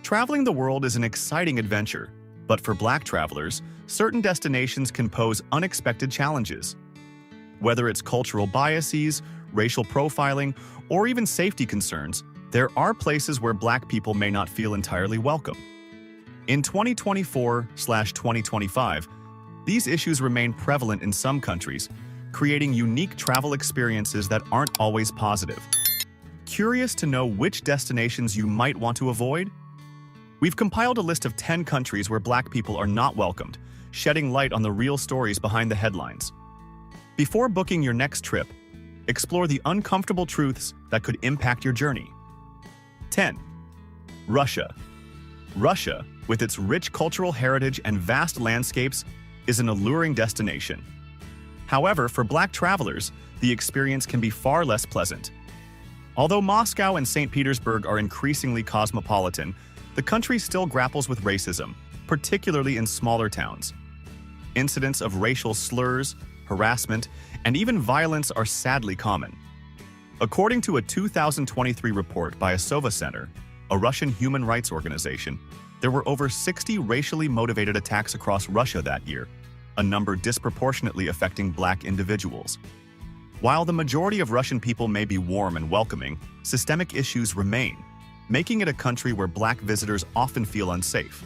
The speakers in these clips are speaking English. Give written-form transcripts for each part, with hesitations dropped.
Traveling the world is an exciting adventure, but for Black travelers, certain destinations can pose unexpected challenges. Whether it's cultural biases, racial profiling, or even safety concerns, there are places where Black people may not feel entirely welcome. In 2024/2025, these issues remain prevalent in some countries, creating unique travel experiences that aren't always positive. Curious to know which destinations you might want to avoid? We've compiled a list of 10 countries where Black people are not welcomed, shedding light on the real stories behind the headlines. Before booking your next trip, explore the uncomfortable truths that could impact your journey. 10. Russia. Russia, with its rich cultural heritage and vast landscapes, is an alluring destination. However, for Black travelers, the experience can be far less pleasant. Although Moscow and St. Petersburg are increasingly cosmopolitan, the country still grapples with racism, particularly in smaller towns. Incidents of racial slurs, harassment, and even violence are sadly common. According to a 2023 report by Asova Center, a Russian human rights organization, there were over 60 racially motivated attacks across Russia that year, a number disproportionately affecting Black individuals. While the majority of Russian people may be warm and welcoming, systemic issues remain, making it a country where Black visitors often feel unsafe.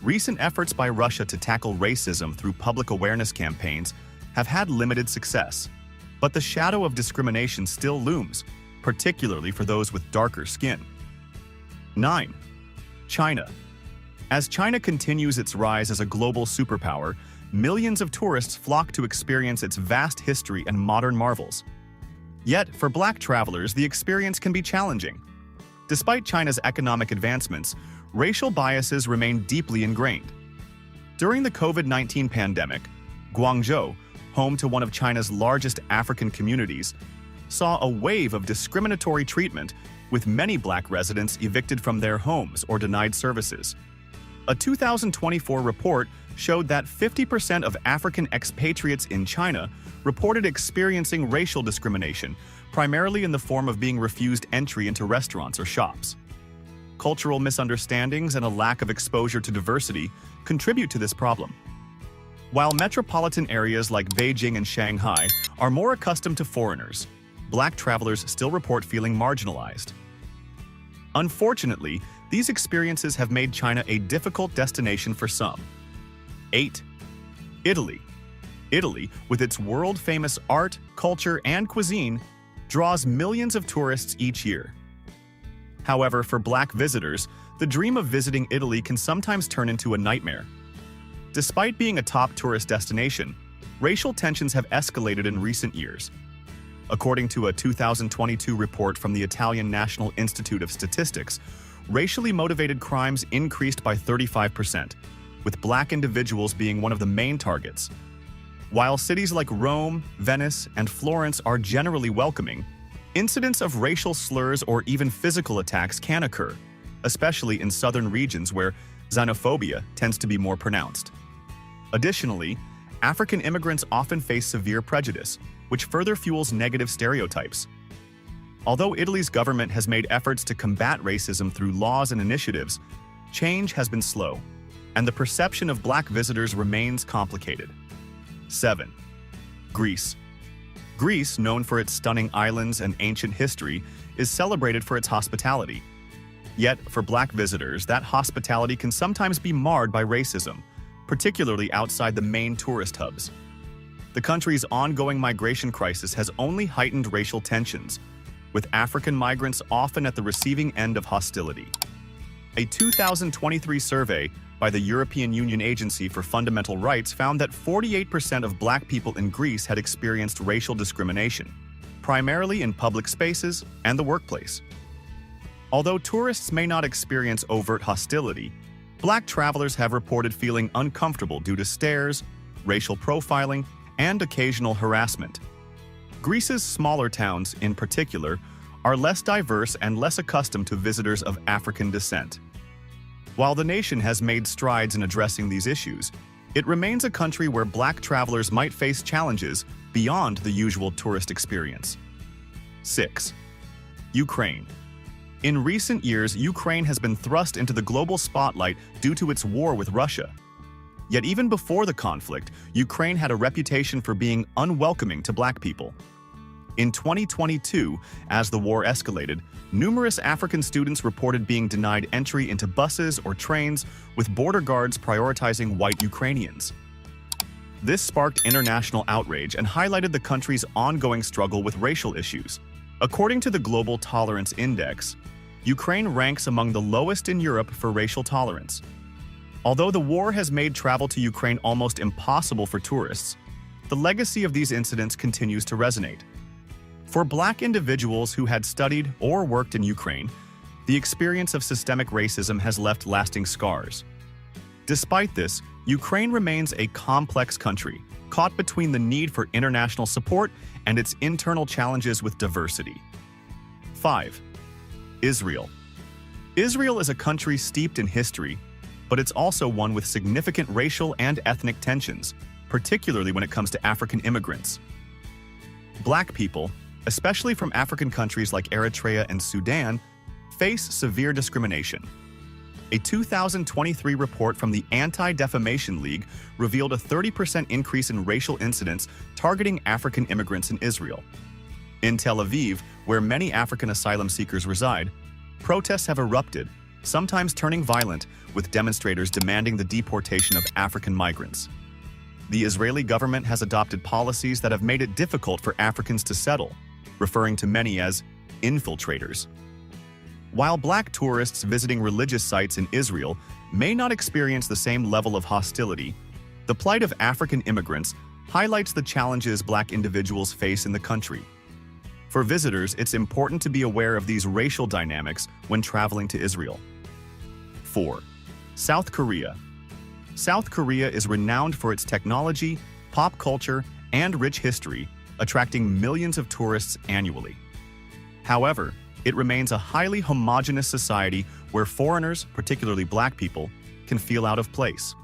Recent efforts by Russia to tackle racism through public awareness campaigns have had limited success, but the shadow of discrimination still looms, particularly for those with darker skin. 9. China. As China continues its rise as a global superpower, millions of tourists flock to experience its vast history and modern marvels. Yet, for Black travelers, the experience can be challenging. Despite China's economic advancements, racial biases remain deeply ingrained. During the COVID-19 pandemic, Guangzhou, home to one of China's largest African communities, saw a wave of discriminatory treatment, with many Black residents evicted from their homes or denied services. A 2024 report showed that 50% of African expatriates in China reported experiencing racial discrimination, primarily in the form of being refused entry into restaurants or shops. Cultural misunderstandings and a lack of exposure to diversity contribute to this problem. While metropolitan areas like Beijing and Shanghai are more accustomed to foreigners, Black travelers still report feeling marginalized. Unfortunately, these experiences have made China a difficult destination for some. 8. Italy. Italy, with its world-famous art, culture, and cuisine, draws millions of tourists each year. However, for Black visitors, the dream of visiting Italy can sometimes turn into a nightmare. Despite being a top tourist destination, racial tensions have escalated in recent years. According to a 2022 report from the Italian National Institute of Statistics, racially motivated crimes increased by 35%, with Black individuals being one of the main targets. While cities like Rome, Venice, and Florence are generally welcoming, incidents of racial slurs or even physical attacks can occur, especially in southern regions where xenophobia tends to be more pronounced. Additionally, African immigrants often face severe prejudice, which further fuels negative stereotypes. Although Italy's government has made efforts to combat racism through laws and initiatives, change has been slow, and the perception of Black visitors remains complicated. 7. Greece. Greece, known for its stunning islands and ancient history, is celebrated for its hospitality. Yet, for Black visitors, that hospitality can sometimes be marred by racism, particularly outside the main tourist hubs. The country's ongoing migration crisis has only heightened racial tensions, with African migrants often at the receiving end of hostility. A 2023 survey by the European Union Agency for Fundamental Rights found that 48% of Black people in Greece had experienced racial discrimination, primarily in public spaces and the workplace. Although tourists may not experience overt hostility, Black travelers have reported feeling uncomfortable due to stares, racial profiling, and occasional harassment. Greece's smaller towns, in particular, are less diverse and less accustomed to visitors of African descent. While the nation has made strides in addressing these issues, it remains a country where Black travelers might face challenges beyond the usual tourist experience. 6. Ukraine. In recent years, Ukraine has been thrust into the global spotlight due to its war with Russia. Yet even before the conflict, Ukraine had a reputation for being unwelcoming to Black people. In 2022, as the war escalated, numerous African students reported being denied entry into buses or trains, with border guards prioritizing white Ukrainians. This sparked international outrage and highlighted the country's ongoing struggle with racial issues. According to the Global Tolerance Index, Ukraine ranks among the lowest in Europe for racial tolerance. Although the war has made travel to Ukraine almost impossible for tourists, the legacy of these incidents continues to resonate. For Black individuals who had studied or worked in Ukraine, the experience of systemic racism has left lasting scars. Despite this, Ukraine remains a complex country, caught between the need for international support and its internal challenges with diversity. 5. Israel. Israel is a country steeped in history, but it's also one with significant racial and ethnic tensions, particularly when it comes to African immigrants. Black people, especially from African countries like Eritrea and Sudan, face severe discrimination. A 2023 report from the Anti-Defamation League revealed a 30% increase in racial incidents targeting African immigrants in Israel. In Tel Aviv, where many African asylum seekers reside, protests have erupted, sometimes turning violent, with demonstrators demanding the deportation of African migrants. The Israeli government has adopted policies that have made it difficult for Africans to settle, referring to many as infiltrators. While Black tourists visiting religious sites in Israel may not experience the same level of hostility, the plight of African immigrants highlights the challenges Black individuals face in the country. For visitors, it's important to be aware of these racial dynamics when traveling to Israel. 4. South Korea. South Korea is renowned for its technology, pop culture, and rich history, attracting millions of tourists annually. However, it remains a highly homogeneous society where foreigners, particularly Black people, can feel out of place.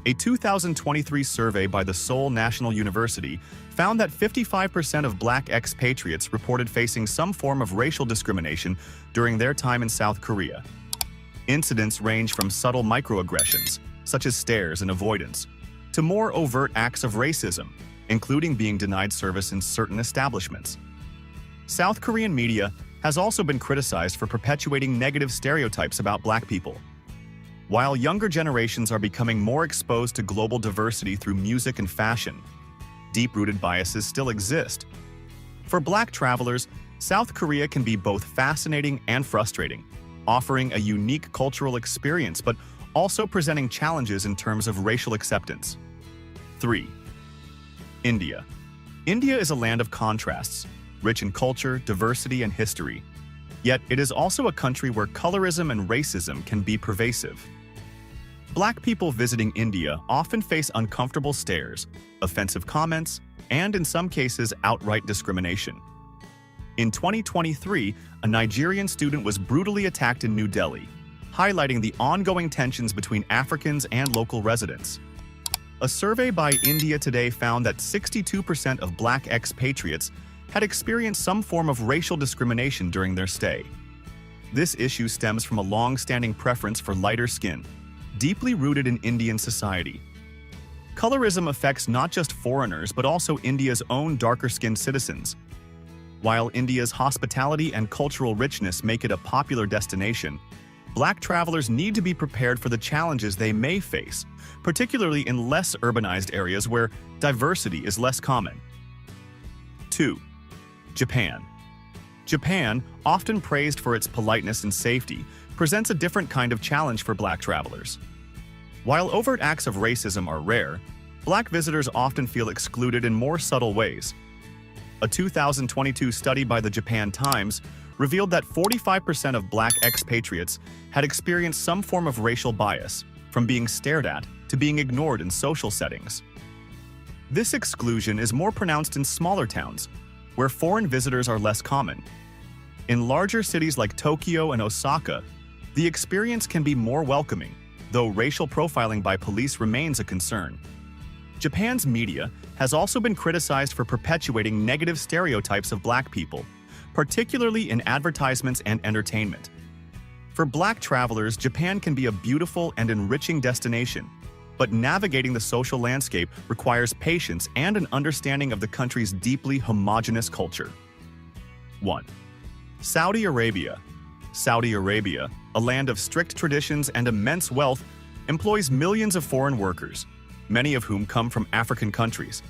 A 2023 survey by the Seoul National University found that 55% of Black expatriates reported facing some form of racial discrimination during their time in South Korea. Incidents range from subtle microaggressions, such as stares and avoidance, to more overt acts of racism, including being denied service in certain establishments. South Korean media has also been criticized for perpetuating negative stereotypes about Black people. While younger generations are becoming more exposed to global diversity through music and fashion, deep-rooted biases still exist. For Black travelers, South Korea can be both fascinating and frustrating, offering a unique cultural experience but also presenting challenges in terms of racial acceptance. 3. India. India is a land of contrasts, rich in culture, diversity, and history. Yet it is also a country where colorism and racism can be pervasive. Black people visiting India often face uncomfortable stares, offensive comments, and in some cases, outright discrimination. In 2023, a Nigerian student was brutally attacked in New Delhi, highlighting the ongoing tensions between Africans and local residents. A survey by India Today found that 62% of Black expatriates had experienced some form of racial discrimination during their stay. This issue stems from a long-standing preference for lighter skin, deeply rooted in Indian society. Colorism affects not just foreigners but also India's own darker-skinned citizens. While India's hospitality and cultural richness make it a popular destination, Black travelers need to be prepared for the challenges they may face, particularly in less urbanized areas where diversity is less common. 2. Japan. Japan, often praised for its politeness and safety, presents a different kind of challenge for Black travelers. While overt acts of racism are rare, Black visitors often feel excluded in more subtle ways. A 2022 study by the Japan Times revealed that 45% of Black expatriates had experienced some form of racial bias, from being stared at to being ignored in social settings. This exclusion is more pronounced in smaller towns, where foreign visitors are less common. In larger cities like Tokyo and Osaka, the experience can be more welcoming, though racial profiling by police remains a concern. Japan's media has also been criticized for perpetuating negative stereotypes of Black people, particularly in advertisements and entertainment. For Black travelers, Japan can be a beautiful and enriching destination, but navigating the social landscape requires patience and an understanding of the country's deeply homogeneous culture. 1. Saudi Arabia. Saudi Arabia, a land of strict traditions and immense wealth, employs millions of foreign workers, many of whom come from African countries.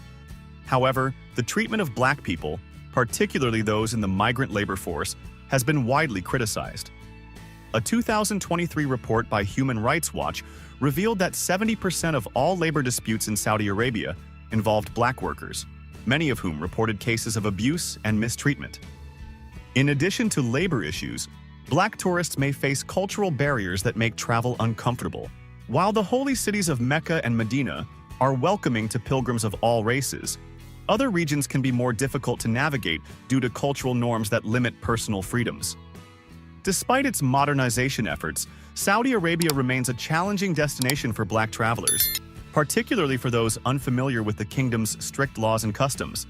However, the treatment of Black people, particularly those in the migrant labor force, has been widely criticized. A 2023 report by Human Rights Watch revealed that 70% of all labor disputes in Saudi Arabia involved Black workers, many of whom reported cases of abuse and mistreatment. In addition to labor issues, Black tourists may face cultural barriers that make travel uncomfortable. While the holy cities of Mecca and Medina are welcoming to pilgrims of all races, other regions can be more difficult to navigate due to cultural norms that limit personal freedoms. Despite its modernization efforts, Saudi Arabia remains a challenging destination for Black travelers, particularly for those unfamiliar with the kingdom's strict laws and customs.